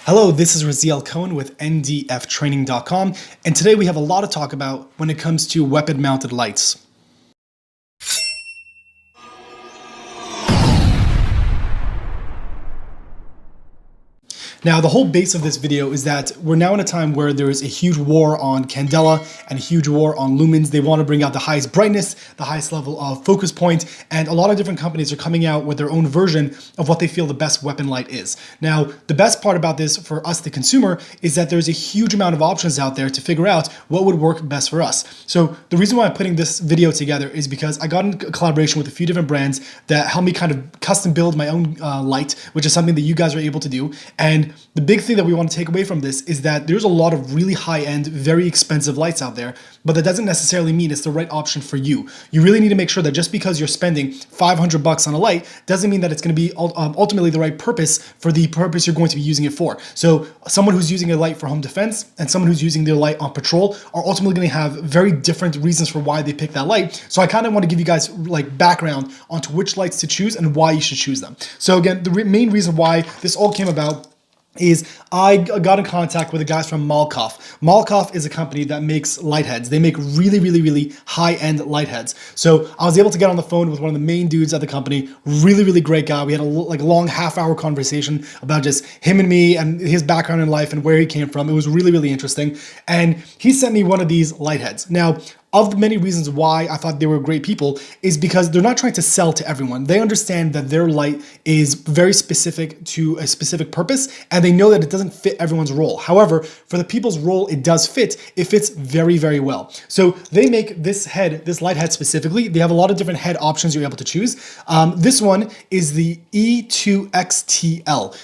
Hello, this is Raziel Cohen with ndftraining.com, and today we have a lot to talk about when it comes to weapon-mounted lights. Now, the whole base of this video is that we're now in a time where there is a huge war on candela and a huge war on lumens. They want to bring out the highest brightness, the highest level of focus point, and a lot of different companies are coming out with their own version of what they feel the best weapon light is. Now, the best part about this for us, the consumer, is that there's a huge amount of options out there to figure out what would work best for us. So the reason why I'm putting this video together is because I got in collaboration with a few different brands that helped me kind of custom build my own light, which is something that you guys are able to do. And the big thing that we want to take away from this is that there's a lot of really high-end, very expensive lights out there, but that doesn't necessarily mean it's the right option for you. You really need to make sure that just because you're spending $500 on a light doesn't mean that it's going to be ultimately the right purpose for the purpose you're going to be using it for. So someone who's using a light for home defense and someone who's using their light on patrol are ultimately going to have very different reasons for why they pick that light. So I kind of want to give you guys like background onto which lights to choose and why you should choose them. So again, the main reason why this all came about is I got in contact with the guys from Malkoff. Malkoff is a company that makes light heads. They make really high-end light heads. So I was able to get on the phone with one of the main dudes at the company, really great guy. We had a long half-hour conversation about just him and me and his background in life and where he came from. It was really interesting. And he sent me one of these light heads. Now, of the many reasons why I thought they were great people is because they're not trying to sell to everyone. They understand that their light is very specific to a specific purpose, and they know that it doesn't fit everyone's role. However, for the people's role it does fit, it fits very well. So they make this light head specifically. They have a lot of different head options you're able to choose. This one is the E2XTL.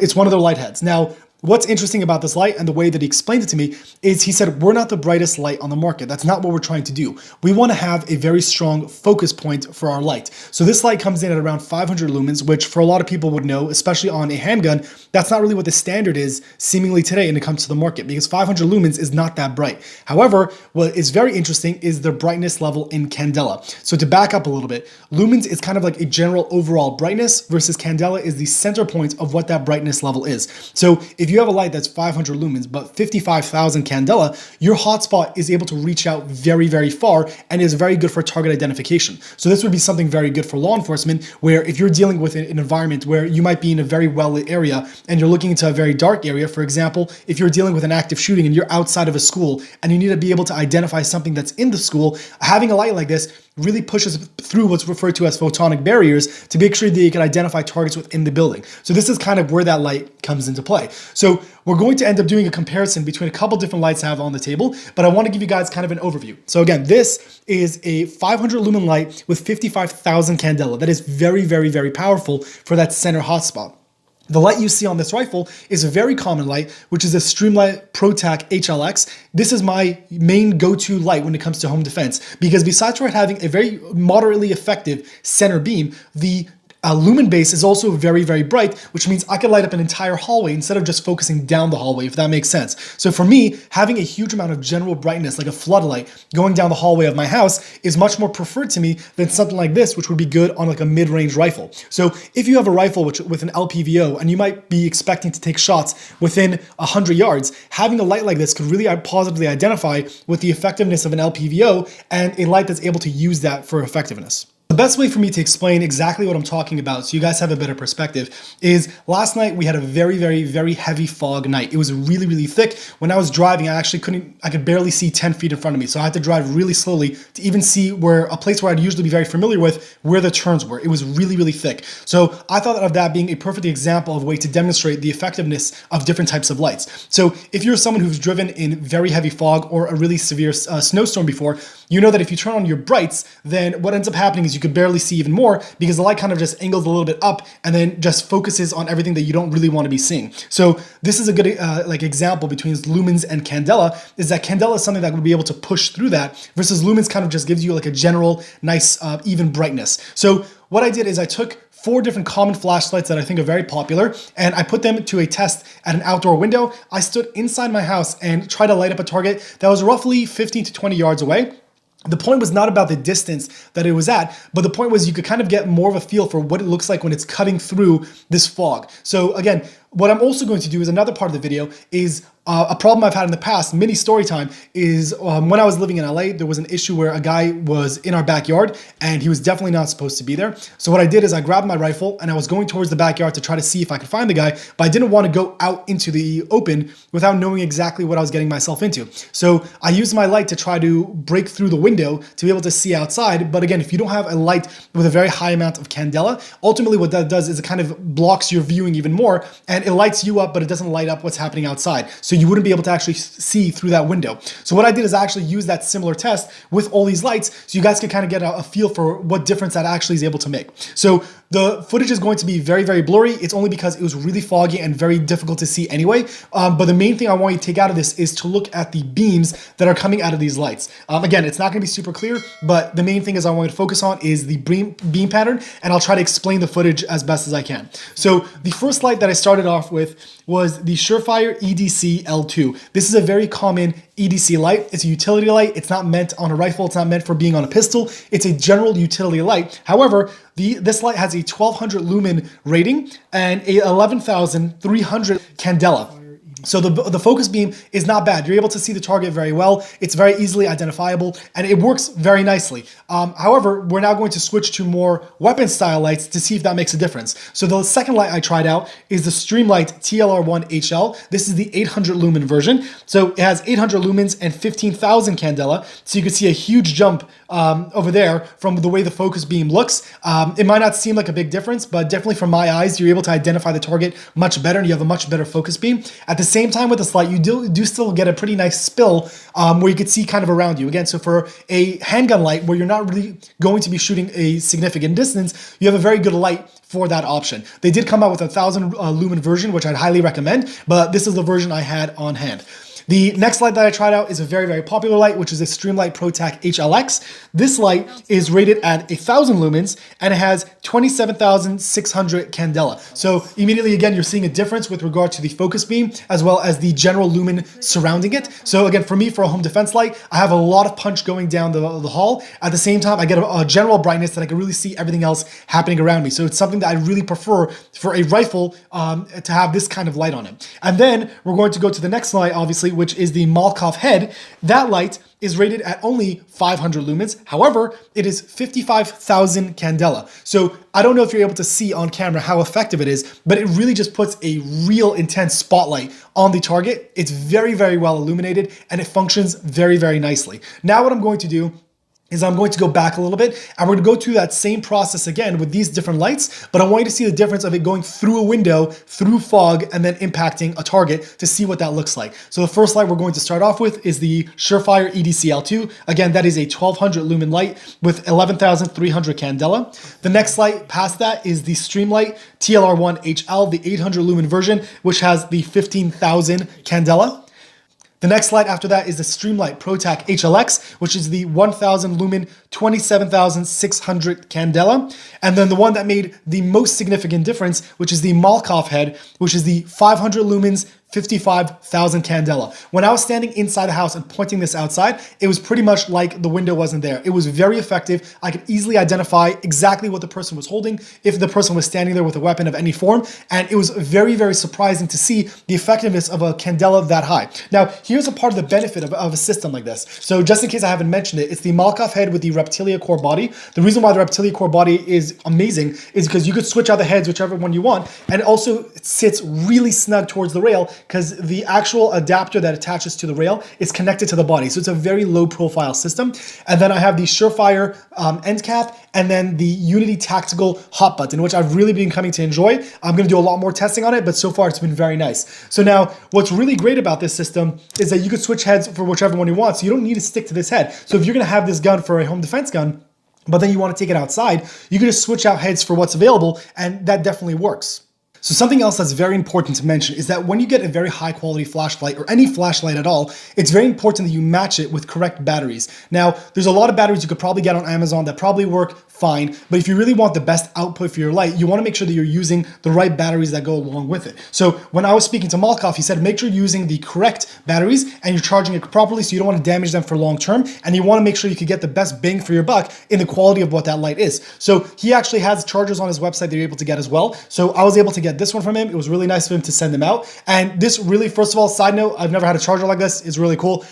It's one of their light heads. Now, what's interesting about this light and the way that he explained it to me is he said, we're not the brightest light on the market. That's not what we're trying to do. We want to have a very strong focus point for our light. So this light comes in at around 500 lumens, which for a lot of people would know, especially on a handgun, that's not really what the standard is seemingly today when it comes to the market, because 500 lumens is not that bright. However, what is very interesting is the brightness level in candela. So to back up a little bit, lumens is kind of like a general overall brightness versus candela is the center point of what that brightness level is. So if you have a light that's 500 lumens but 55,000 candela, your hotspot is able to reach out very far and is very good for target identification. So this would be something very good for law enforcement, where if you're dealing with an environment where you might be in a very well-lit area and you're looking into a very dark area, for example, if you're dealing with an active shooting and you're outside of a school and you need to be able to identify something that's in the school, having a light like this really pushes through what's referred to as photonic barriers to make sure that you can identify targets within the building. So this is kind of where that light comes into play. So we're going to end up doing a comparison between a couple different lights I have on the table, but I want to give you guys kind of an overview. So again, this is a 500 lumen light with 55,000 candela. That is very powerful for that center hotspot. The light you see on this rifle is a very common light, which is a Streamlight ProTac HLX. This is my main go-to light when it comes to home defense, because besides for it having a very moderately effective center beam, the lumen base is also very bright, which means I could light up an entire hallway instead of just focusing down the hallway, if that makes sense. So for me, having a huge amount of general brightness, like a floodlight going down the hallway of my house, is much more preferred to me than something like this, which would be good on like a mid-range rifle. So if you have a rifle with an LPVO and you might be expecting to take shots within 100 yards, having a light like this could really positively identify with the effectiveness of an LPVO and a light that's able to use that for effectiveness. The best way for me to explain exactly what I'm talking about so you guys have a better perspective is last night we had a very heavy fog night. It was really thick. When I was driving, I could barely see 10 feet in front of me. So I had to drive really slowly to even see where a place where I'd usually be very familiar with, where the turns were. It was really thick. So I thought of that being a perfect example of a way to demonstrate the effectiveness of different types of lights. So if you're someone who's driven in very heavy fog or a really severe snowstorm before, you know that if you turn on your brights, then what ends up happening is you could barely see even more because the light kind of just angles a little bit up and then just focuses on everything that you don't really want to be seeing. So this is a good example between lumens and candela, is that candela is something that would be able to push through that versus lumens kind of just gives you like a general nice even brightness. So what I did is I took 4 different common flashlights that I think are very popular, and I put them to a test at an outdoor window. I stood inside my house and tried to light up a target that was roughly 15 to 20 yards away. The point was not about the distance that it was at, but the point was you could kind of get more of a feel for what it looks like when it's cutting through this fog. So again, What I'm also going to do is another part of the video is a problem I've had in the past, mini story time, is when I was living in LA, there was an issue where a guy was in our backyard and he was definitely not supposed to be there. So what I did is I grabbed my rifle and I was going towards the backyard to try to see if I could find the guy, but I didn't want to go out into the open without knowing exactly what I was getting myself into. So I used my light to try to break through the window to be able to see outside. But again, if you don't have a light with a very high amount of candela, ultimately what that does is it kind of blocks your viewing even more, and it lights you up, but it doesn't light up what's happening outside. So you wouldn't be able to actually see through that window. So what I did is I actually use that similar test with all these lights so you guys can kind of get a feel for what difference that actually is able to make. So the footage is going to be very, very blurry. It's only because it was really foggy and very difficult to see anyway. But the main thing I want you to take out of this is to look at the beams that are coming out of these lights. Again, it's not going to be super clear, but the main thing is I want you to focus on is the beam pattern, and I'll try to explain the footage as best as I can. So the first light that I started off with was the Surefire EDC L2. This is a very common EDC light. It's a utility light. It's not meant on a rifle. It's not meant for being on a pistol. It's a general utility light. However, this light has a 1200 lumen rating and a 11,300 candela. So the focus beam is not bad. You're able to see the target very well. It's very easily identifiable and it works very nicely. However, we're now going to switch to more weapon style lights to see if that makes a difference. So the second light I tried out is the Streamlight TLR1 HL. This is the 800 lumen version. So it has 800 lumens and 15,000 candela. So you can see a huge jump over there from the way the focus beam looks. It might not seem like a big difference, but definitely from my eyes, you're able to identify the target much better and you have a much better focus beam. At the same time with this light, you do still get a pretty nice spill where you could see kind of around you. Again, so for a handgun light where you're not really going to be shooting a significant distance, you have a very good light for that option. They did come out with a 1000 lumen version, which I'd highly recommend, but this is the version I had on hand. The next light that I tried out is a very, very popular light, which is a Streamlight ProTac HLX. This light is rated at 1000 lumens and it has 27,600 candela. So immediately, again, you're seeing a difference with regard to the focus beam as well as the general lumen surrounding it. So again, for me, for a home defense light, I have a lot of punch going down the hall. At the same time, I get a general brightness that I can really see everything else happening around me. So it's something that I really prefer for a rifle to have this kind of light on it. And then we're going to go to the next light, obviously, which is the Malkoff head. That light is rated at only 500 lumens. However, it is 55,000 candela. So I don't know if you're able to see on camera how effective it is, but it really just puts a real intense spotlight on the target. It's very, very well illuminated and it functions very, very nicely. Now what I'm going to do is I'm going to go back a little bit and we're going to go through that same process again with these different lights, but I want you to see the difference of it going through a window, through fog, and then impacting a target to see what that looks like. So the first light we're going to start off with is the Surefire EDC L2. Again, that is a 1200 lumen light with 11,300 candela. The next light past that is the Streamlight TLR1 HL, the 800 lumen version, which has the 15,000 candela. The next light after that is the Streamlight ProTac HLX, which is the 1000 lumen, 27,600 candela. And then the one that made the most significant difference, which is the Malkoff head, which is the 500 lumens, 55,000 candela. When I was standing inside the house and pointing this outside, it was pretty much like the window wasn't there. It was very effective. I could easily identify exactly what the person was holding, if the person was standing there with a weapon of any form. And it was very, very surprising to see the effectiveness of a candela that high. Now, here's a part of the benefit of a system like this. So just in case I haven't mentioned it, it's the Malkoff head with the Reptilia core body. The reason why the Reptilia core body is amazing is because you could switch out the heads, whichever one you want. And it also sits really snug towards the rail, because the actual adapter that attaches to the rail is connected to the body. So it's a very low profile system. And then I have the Surefire end cap and then the Unity Tactical hot button, which I've really been coming to enjoy. I'm gonna do a lot more testing on it, but so far it's been very nice. So now what's really great about this system is that you could switch heads for whichever one you want. So you don't need to stick to this head. So if you're gonna have this gun for a home defense gun, but then you wanna take it outside, you can just switch out heads for what's available, and that definitely works. So something else that's very important to mention is that when you get a very high quality flashlight or any flashlight at all, it's very important that you match it with correct batteries. Now, there's a lot of batteries you could probably get on Amazon that probably work fine. But if you really want the best output for your light, you want to make sure that you're using the right batteries that go along with it. So when I was speaking to Malkoff, he said, make sure you're using the correct batteries and you're charging it properly so you don't want to damage them for long term. And you want to make sure you can get the best bang for your buck in the quality of what that light is. So he actually has chargers on his website that you're able to get as well. So I was able to get this one from him. It was really nice of him to send them out. And this really, first of all, side note, I've never had a charger like this. It's really cool.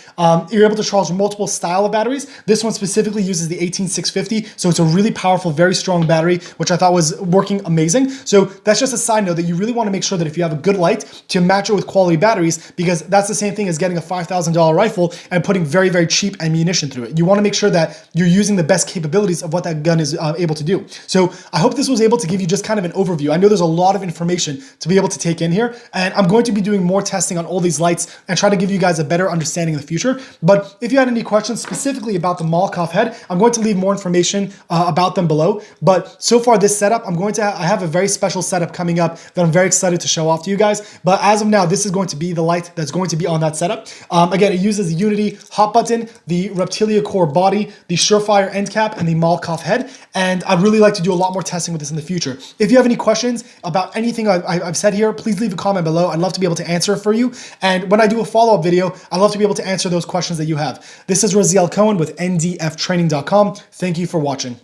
You're able to charge multiple style of batteries. This one specifically uses the 18650. So it's a really powerful, very strong battery, which I thought was working amazing. So that's just a side note that you really want to make sure that if you have a good light to match it with quality batteries, because that's the same thing as getting a $5,000 rifle and putting very, very cheap ammunition through it. You want to make sure that you're using the best capabilities of what that gun is able to do. So I hope this was able to give you just kind of an overview. I know there's a lot of information to be able to take in here, and I'm going to be doing more testing on all these lights and try to give you guys a better understanding in the future. But if you had any questions specifically about the Malkoff head, I'm going to leave more information about them below. But so far this setup, I have a very special setup coming up that I'm very excited to show off to you guys. But as of now, this is going to be the light that's going to be on that setup. Again, it uses the Unity hot button, the Reptilia core body, the Surefire end cap, and the Malkoff head. And I'd really like to do a lot more testing with this in the future. If you have any questions about anything I've said here, please leave a comment below. I'd love to be able to answer it for you. And when I do a follow-up video, I'd love to be able to answer those questions that you have. This is Raziel Cohen with ndftraining.com. Thank you for watching.